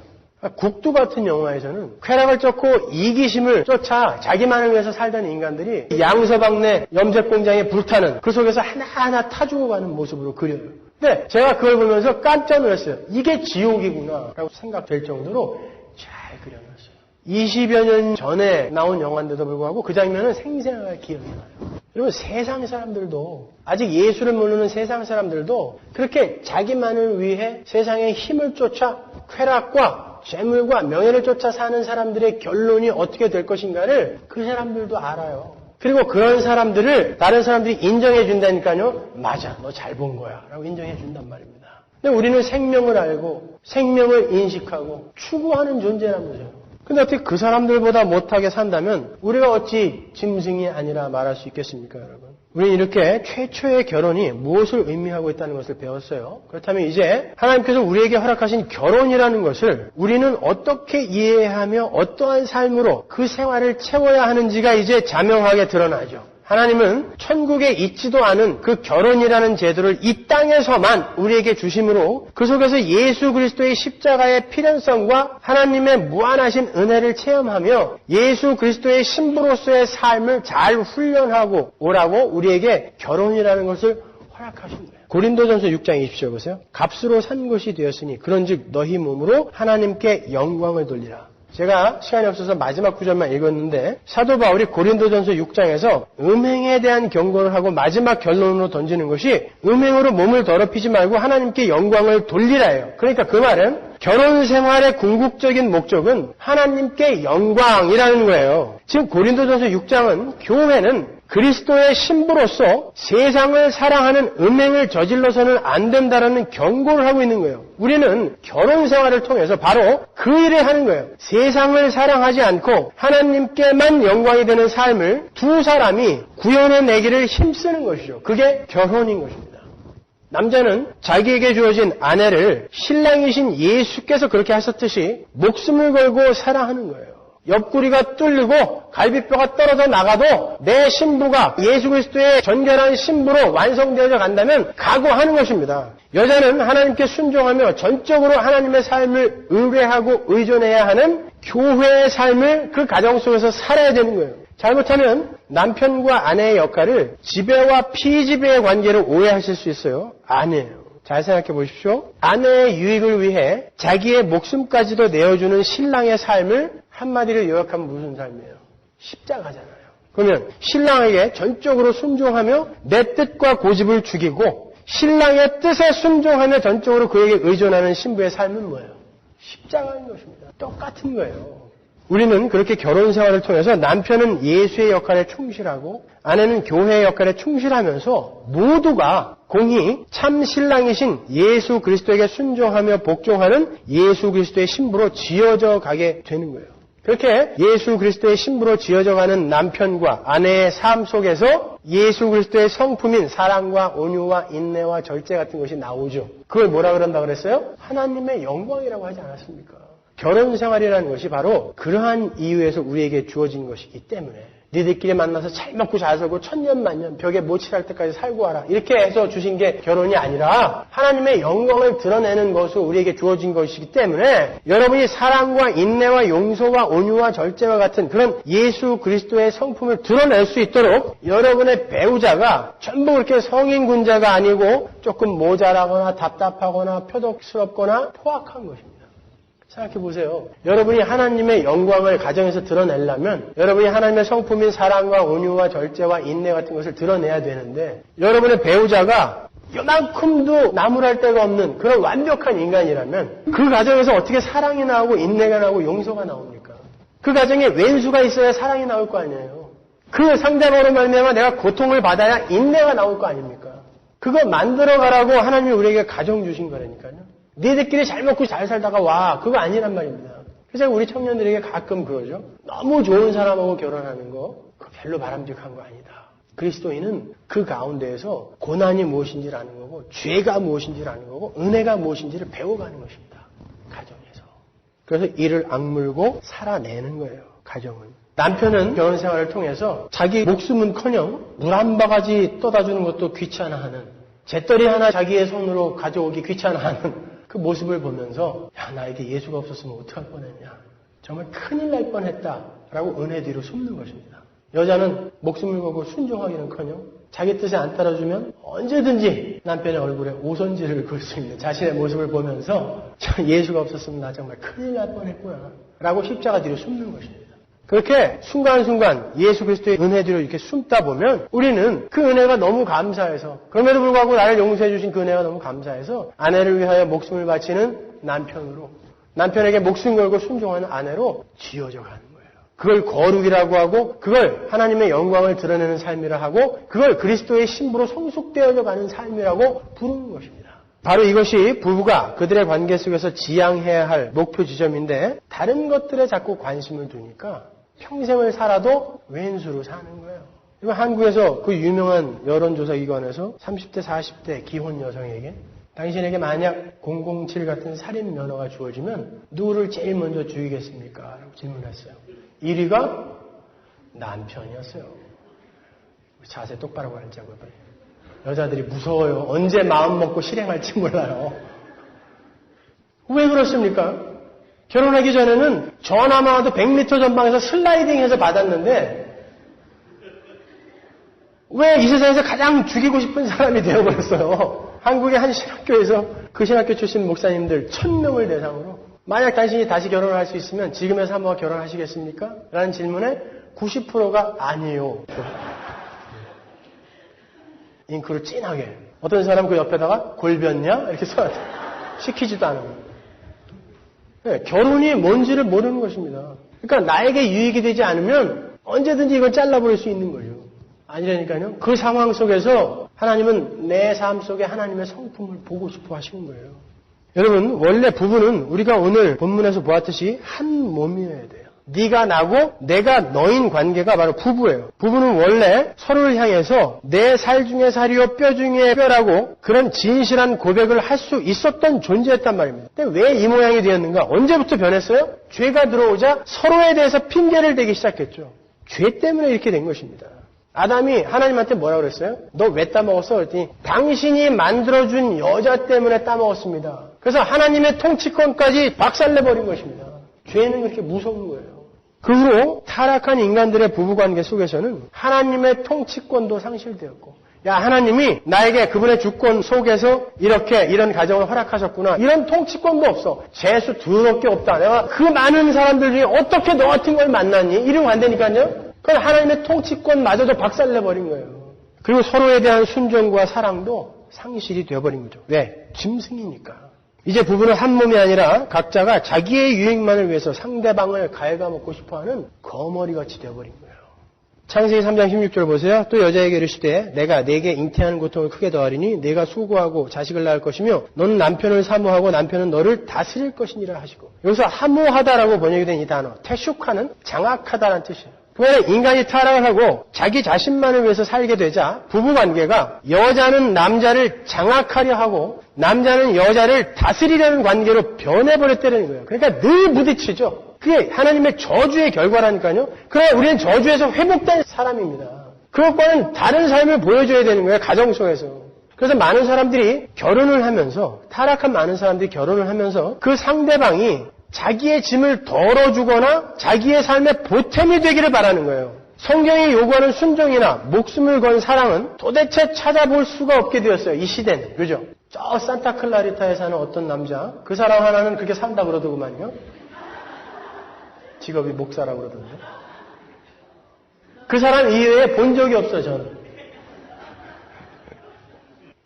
국두 같은 영화에서는 쾌락을 쫓고 이기심을 쫓아 자기만을 위해서 살던 인간들이 양서방네 염색 공장에 불타는 그 속에서 하나하나 타 죽어가는 모습으로 그려요. 근데 제가 그걸 보면서 깜짝 놀랐어요. 이게 지옥이구나 라고 생각될 정도로 잘 그려놨어요. 20여 년 전에 나온 영화인데도 불구하고 그 장면은 생생하게 기억이 나요. 여러분, 세상 사람들도, 아직 예수를 모르는 세상 사람들도 그렇게 자기만을 위해 세상의 힘을 쫓아 쾌락과 재물과 명예를 쫓아 사는 사람들의 결론이 어떻게 될 것인가를 그 사람들도 알아요. 그리고 그런 사람들을 다른 사람들이 인정해 준다니까요. 맞아, 너 잘 본 거야 라고 인정해 준단 말입니다. 근데 우리는 생명을 알고 생명을 인식하고 추구하는 존재라면서요. 근데 어떻게 그 사람들보다 못하게 산다면 우리가 어찌 짐승이 아니라 말할 수 있겠습니까, 여러분? 우리는 이렇게 최초의 결혼이 무엇을 의미하고 있다는 것을 배웠어요. 그렇다면 이제 하나님께서 우리에게 허락하신 결혼이라는 것을 우리는 어떻게 이해하며 어떠한 삶으로 그 생활을 채워야 하는지가 이제 자명하게 드러나죠. 하나님은 천국에 있지도 않은 그 결혼이라는 제도를 이 땅에서만 우리에게 주심으로 그 속에서 예수 그리스도의 십자가의 필연성과 하나님의 무한하신 은혜를 체험하며 예수 그리스도의 신부로서의 삶을 잘 훈련하고 오라고 우리에게 결혼이라는 것을 허락하신 거예요. 고린도전서 6장 20절 보세요. 값으로 산 것이 되었으니 그런즉 너희 몸으로 하나님께 영광을 돌리라. 제가 시간이 없어서 마지막 구절만 읽었는데 사도 바울이 고린도전서 6장에서 음행에 대한 경고를 하고 마지막 결론으로 던지는 것이 음행으로 몸을 더럽히지 말고 하나님께 영광을 돌리라예요. 그러니까 그 말은 결혼 생활의 궁극적인 목적은 하나님께 영광이라는 거예요. 지금 고린도전서 6장은 교회는 그리스도의 신부로서 세상을 사랑하는 음행을 저질러서는 안 된다라는 경고를 하고 있는 거예요. 우리는 결혼 생활을 통해서 바로 그 일을 하는 거예요. 세상을 사랑하지 않고 하나님께만 영광이 되는 삶을 두 사람이 구현해내기를 힘쓰는 것이죠. 그게 결혼인 것입니다. 남자는 자기에게 주어진 아내를 신랑이신 예수께서 그렇게 하셨듯이 목숨을 걸고 사랑하는 거예요. 옆구리가 뚫리고 갈비뼈가 떨어져 나가도 내 신부가 예수 그리스도의 전결한 신부로 완성되어져 간다면 각오하는 것입니다. 여자는 하나님께 순종하며 전적으로 하나님의 삶을 의뢰하고 의존해야 하는 교회의 삶을 그 가정 속에서 살아야 되는 거예요. 잘못하면 남편과 아내의 역할을 지배와 피지배의 관계로 오해하실 수 있어요. 아니에요. 잘 생각해 보십시오. 아내의 유익을 위해 자기의 목숨까지도 내어주는 신랑의 삶을 한마디로 요약하면 무슨 삶이에요? 십자가잖아요. 그러면 신랑에게 전적으로 순종하며 내 뜻과 고집을 죽이고 신랑의 뜻에 순종하며 전적으로 그에게 의존하는 신부의 삶은 뭐예요? 십자가인 것입니다. 똑같은 거예요. 우리는 그렇게 결혼 생활을 통해서 남편은 예수의 역할에 충실하고 아내는 교회의 역할에 충실하면서 모두가 공히 참 신랑이신 예수 그리스도에게 순종하며 복종하는 예수 그리스도의 신부로 지어져 가게 되는 거예요. 그렇게 예수 그리스도의 신부로 지어져 가는 남편과 아내의 삶 속에서 예수 그리스도의 성품인 사랑과 온유와 인내와 절제 같은 것이 나오죠. 그걸 뭐라 그런다 그랬어요? 하나님의 영광이라고 하지 않았습니까? 결혼 생활이라는 것이 바로 그러한 이유에서 우리에게 주어진 것이기 때문에 니들끼리 만나서 잘 먹고 잘 살고 천년만년 벽에 모칠할 때까지 살고 와라 이렇게 해서 주신 게 결혼이 아니라 하나님의 영광을 드러내는 것으로 우리에게 주어진 것이기 때문에 여러분이 사랑과 인내와 용서와 온유와 절제와 같은 그런 예수 그리스도의 성품을 드러낼 수 있도록 여러분의 배우자가 전부 그렇게 성인군자가 아니고 조금 모자라거나 답답하거나 표독스럽거나 포악한 것입니다. 생각해 보세요. 여러분이 하나님의 영광을 가정에서 드러내려면 여러분이 하나님의 성품인 사랑과 온유와 절제와 인내 같은 것을 드러내야 되는데 여러분의 배우자가 요만큼도 나무랄 데가 없는 그런 완벽한 인간이라면 그 가정에서 어떻게 사랑이 나오고 인내가 나오고 용서가 나옵니까? 그 가정에 왼수가 있어야 사랑이 나올 거 아니에요. 그 상대방으로 말미암아 내가 고통을 받아야 인내가 나올 거 아닙니까? 그거 만들어가라고 하나님이 우리에게 가정 주신 거라니까요. 니들끼리 잘 먹고 잘 살다가 와. 그거 아니란 말입니다. 그래서 우리 청년들에게 가끔 그러죠. 너무 좋은 사람하고 결혼하는 거 그거 별로 바람직한 거 아니다. 그리스도인은 그 가운데에서 고난이 무엇인지를 아는 거고 죄가 무엇인지를 아는 거고 은혜가 무엇인지를 배워가는 것입니다. 가정에서. 그래서 이를 악물고 살아내는 거예요. 가정은. 남편은 결혼 생활을 통해서 자기 목숨은커녕 물 한 바가지 떠다주는 것도 귀찮아하는, 재떨이 하나 자기의 손으로 가져오기 귀찮아하는 그 모습을 보면서 야, 나에게 예수가 없었으면 어떡할 뻔했냐, 정말 큰일 날 뻔했다라고 은혜 뒤로 숨는 것입니다. 여자는 목숨을 걸고 순종하기는커녕 자기 뜻에 안 따라주면 언제든지 남편의 얼굴에 오선지를 그을 수 있는 자신의 모습을 보면서 예수가 없었으면 나 정말 큰일 날 뻔했구나 라고 십자가 뒤로 숨는 것입니다. 그렇게 순간순간 예수 그리스도의 은혜 뒤로 이렇게 숨다 보면 우리는 그 은혜가 너무 감사해서, 그럼에도 불구하고 나를 용서해 주신 그 은혜가 너무 감사해서 아내를 위하여 목숨을 바치는 남편으로, 남편에게 목숨 걸고 순종하는 아내로 지어져 가는 거예요. 그걸 거룩이라고 하고, 그걸 하나님의 영광을 드러내는 삶이라 하고, 그걸 그리스도의 신부로 성숙되어져 가는 삶이라고 부르는 것입니다. 바로 이것이 부부가 그들의 관계 속에서 지향해야 할 목표 지점인데, 다른 것들에 자꾸 관심을 두니까 평생을 살아도 왼수로 사는 거예요. 이거 한국에서 그 유명한 여론조사 기관에서 30대, 40대 기혼 여성에게 당신에게 만약 007 같은 살인 면허가 주어지면 누구를 제일 먼저 죽이겠습니까? 라고 질문했어요. 1위가 남편이었어요. 자세 똑바로 앉자고요. 여자들이 무서워요. 언제 마음 먹고 실행할지 몰라요. 왜 그렇습니까? 결혼하기 전에는 전화만 와도 100m 전방에서 슬라이딩해서 받았는데 왜 이 세상에서 가장 죽이고 싶은 사람이 되어버렸어요? 한국의 한 신학교에서 그 신학교 출신 목사님들 1000명을 대상으로 만약 당신이 다시 결혼을 할 수 있으면 지금의 사모와 결혼하시겠습니까? 라는 질문에 90%가 아니에요. 잉크로 진하게. 어떤 사람은 그 옆에다가 골변냐? 이렇게 써놨어요. 시키지도 않으면. 네, 결혼이 뭔지를 모르는 것입니다. 그러니까 나에게 유익이 되지 않으면 언제든지 이걸 잘라버릴 수 있는 거죠. 아니라니까요. 그 상황 속에서 하나님은 내 삶 속에 하나님의 성품을 보고 싶어 하시는 거예요. 여러분, 원래 부부는 우리가 오늘 본문에서 보았듯이 한 몸이어야 돼요. 네가 나고 내가 너인 관계가 바로 부부예요. 부부는 원래 서로를 향해서 내 살 중에 살이요 뼈 중에 뼈라고 그런 진실한 고백을 할 수 있었던 존재였단 말입니다. 근데 왜 이 모양이 되었는가? 언제부터 변했어요? 죄가 들어오자 서로에 대해서 핑계를 대기 시작했죠. 죄 때문에 이렇게 된 것입니다. 아담이 하나님한테 뭐라고 그랬어요? 너 왜 따먹었어? 그랬더니 당신이 만들어준 여자 때문에 따먹었습니다. 그래서 하나님의 통치권까지 박살내버린 것입니다. 죄는 그렇게 무서운 거예요. 그 후로 타락한 인간들의 부부관계 속에서는 하나님의 통치권도 상실되었고, 야, 하나님이 나에게 그분의 주권 속에서 이런 가정을 허락하셨구나. 이런 통치권도 없어. 재수 더럽게 없다. 내가 그 많은 사람들 중에 어떻게 너 같은 걸 만났니? 이러면 안 되니까요. 그래서 하나님의 통치권마저도 박살내버린 거예요. 그리고 서로에 대한 순종과 사랑도 상실이 되어버린 거죠. 왜? 짐승이니까. 이제 부부는 한 몸이 아니라 각자가 자기의 유익만을 위해서 상대방을 갉아먹고 싶어하는 거머리같이 되어버린 거예요. 창세기 3장 16절 보세요. 또 여자에게 이르시되 내가 네게 잉태하는 고통을 크게 더하리니 네가 수고하고 자식을 낳을 것이며 너는 남편을 사모하고 남편은 너를 다스릴 것이니라 하시고, 여기서 하모하다라고 번역이 된 이 단어 태슈카는 장악하다라는 뜻이에요. 그러니까 인간이 타락을 하고 자기 자신만을 위해서 살게 되자 부부관계가 여자는 남자를 장악하려 하고 남자는 여자를 다스리려는 관계로 변해버렸다는 거예요. 그러니까 늘 부딪히죠. 그게 하나님의 저주의 결과라니까요. 그래 우리는 저주에서 회복된 사람입니다. 그것과는 다른 삶을 보여줘야 되는 거예요. 가정 속에서. 그래서 많은 사람들이 결혼을 하면서, 타락한 많은 사람들이 결혼을 하면서 그 상대방이 자기의 짐을 덜어주거나 자기의 삶의 보탬이 되기를 바라는 거예요. 성경이 요구하는 순종이나 목숨을 건 사랑은 도대체 찾아볼 수가 없게 되었어요. 이 시대는. 그죠? 저 산타클라리타에 사는 어떤 남자, 그 사람 하나는 그렇게 산다 그러더구만요. 직업이 목사라고 그러던데. 그 사람 이외에 본 적이 없어, 저는.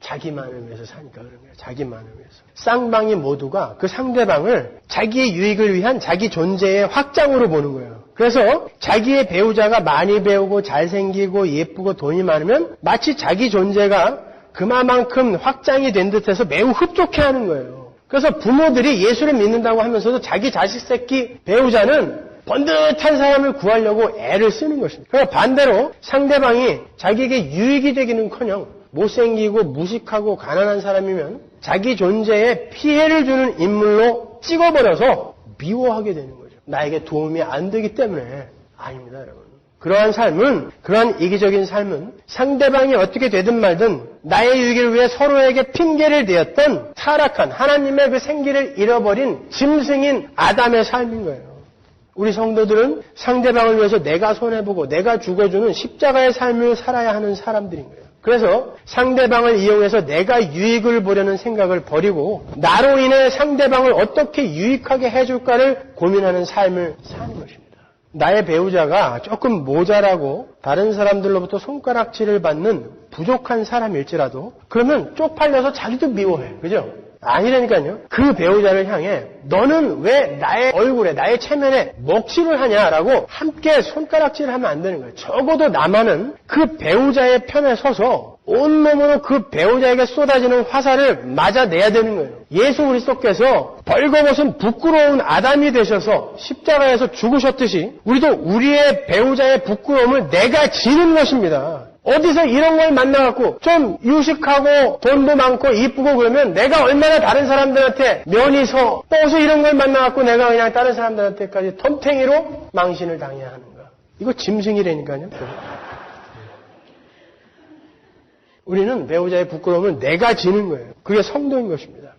자기만을 위해서 사니까 그런 거예요. 자기만을 위해서. 쌍방이 모두가 그 상대방을 자기의 유익을 위한 자기 존재의 확장으로 보는 거예요. 그래서 자기의 배우자가 많이 배우고 잘생기고 예쁘고 돈이 많으면 마치 자기 존재가 그만큼 확장이 된 듯해서 매우 흡족해하는 거예요. 그래서 부모들이 예수를 믿는다고 하면서도 자기 자식 새끼 배우자는 번듯한 사람을 구하려고 애를 쓰는 것입니다. 그러나 반대로 상대방이 자기에게 유익이 되기는커녕 못생기고 무식하고 가난한 사람이면 자기 존재에 피해를 주는 인물로 찍어버려서 미워하게 되는 거죠. 나에게 도움이 안 되기 때문에. 아닙니다, 여러분. 그러한 삶은, 그러한 이기적인 삶은 상대방이 어떻게 되든 말든 나의 유익을 위해 서로에게 핑계를 대었던 타락한 하나님의 그 생기를 잃어버린 짐승인 아담의 삶인 거예요. 우리 성도들은 상대방을 위해서 내가 손해보고 내가 죽어주는 십자가의 삶을 살아야 하는 사람들인 거예요. 그래서 상대방을 이용해서 내가 유익을 보려는 생각을 버리고 나로 인해 상대방을 어떻게 유익하게 해줄까를 고민하는 삶을 사는 것입니다. 나의 배우자가 조금 모자라고 다른 사람들로부터 손가락질을 받는 부족한 사람일지라도 그러면 쪽팔려서 자기도 미워해. 그죠? 아니라니까요. 그 배우자를 향해 너는 왜 나의 얼굴에 나의 체면에 먹칠을 하냐라고 함께 손가락질을 하면 안 되는 거예요. 적어도 나만은 그 배우자의 편에 서서 온몸으로 그 배우자에게 쏟아지는 화살을 맞아내야 되는 거예요. 예수 그리스도께서 벌거벗은 부끄러운 아담이 되셔서 십자가에서 죽으셨듯이 우리도 우리의 배우자의 부끄러움을 내가 지는 것입니다. 어디서 이런 걸 만나갖고 좀 유식하고 돈도 많고 이쁘고 그러면 내가 얼마나 다른 사람들한테 면이 서 또서 이런 걸 만나갖고 내가 그냥 다른 사람들한테까지 덤탱이로 망신을 당해야 하는가. 이거 짐승이라니까요. 우리는 배우자의 부끄러움을 내가 지는 거예요. 그게 성도인 것입니다.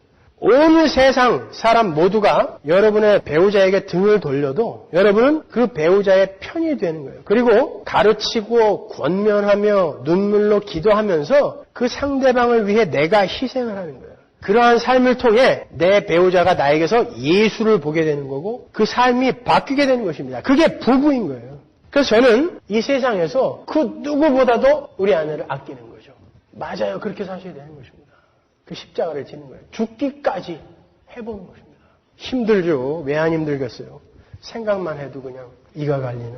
온 세상 사람 모두가 여러분의 배우자에게 등을 돌려도 여러분은 그 배우자의 편이 되는 거예요. 그리고 가르치고 권면하며 눈물로 기도하면서 그 상대방을 위해 내가 희생을 하는 거예요. 그러한 삶을 통해 내 배우자가 나에게서 예수를 보게 되는 거고 그 삶이 바뀌게 되는 것입니다. 그게 부부인 거예요. 그래서 저는 이 세상에서 그 누구보다도 우리 아내를 아끼는 거죠. 맞아요. 그렇게 사셔야 되는 것입니다. 그 십자가를 지는 거예요. 죽기까지 해보는 것입니다. 힘들죠. 왜 안 힘들겠어요? 생각만 해도 그냥 이가 갈리는.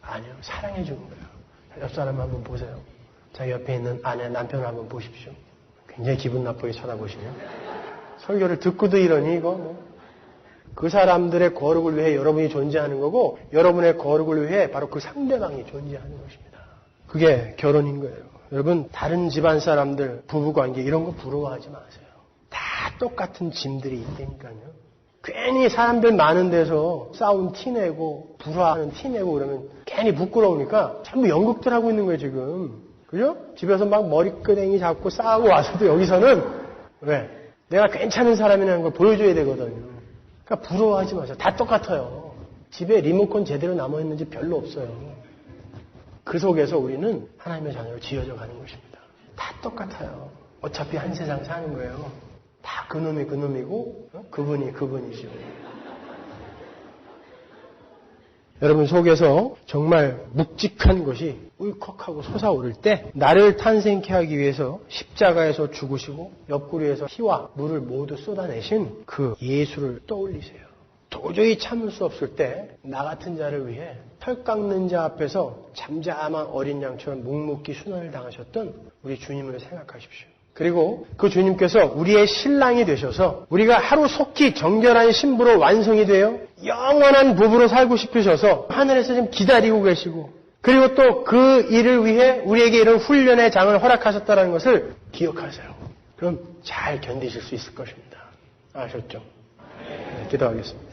아니요. 사랑해 주는 거예요. 옆 사람 한번 보세요. 자, 옆에 있는 아내, 남편을 한번 보십시오. 굉장히 기분 나쁘게 쳐다보시면. 설교를 듣고도 이러니 이거 뭐. 그 사람들의 거룩을 위해 여러분이 존재하는 거고 여러분의 거룩을 위해 바로 그 상대방이 존재하는 것입니다. 그게 결혼인 거예요. 여러분 다른 집안 사람들 부부관계 이런 거 부러워하지 마세요. 다 똑같은 짐들이 있다니까요. 괜히 사람들 많은 데서 싸운 티내고 불화하는 티내고 그러면 괜히 부끄러우니까 전부 연극들 하고 있는 거예요 지금. 그죠? 집에서 막 머리끄댕이 잡고 싸우고 와서도 여기서는 왜? 내가 괜찮은 사람이라는 걸 보여줘야 되거든요. 그러니까 부러워하지 마세요. 다 똑같아요. 집에 리모컨 제대로 남아있는지 별로 없어요. 그 속에서 우리는 하나님의 자녀로 지어져 가는 것입니다. 다 똑같아요. 어차피 한 세상 사는 거예요. 다 그놈이 그놈이고 그분이 그분이죠. 여러분 속에서 정말 묵직한 것이 울컥하고 솟아오를 때 나를 탄생케 하기 위해서 십자가에서 죽으시고 옆구리에서 피와 물을 모두 쏟아내신 그 예수를 떠올리세요. 도저히 참을 수 없을 때 나 같은 자를 위해 털 깎는 자 앞에서 잠잠한 어린 양처럼 묵묵히 순환을 당하셨던 우리 주님을 생각하십시오. 그리고 그 주님께서 우리의 신랑이 되셔서 우리가 하루속히 정결한 신부로 완성이 되어 영원한 부부로 살고 싶으셔서 하늘에서 지금 기다리고 계시고 그리고 또 그 일을 위해 우리에게 이런 훈련의 장을 허락하셨다는 것을 기억하세요. 그럼 잘 견디실 수 있을 것입니다. 아셨죠? 네, 기도하겠습니다.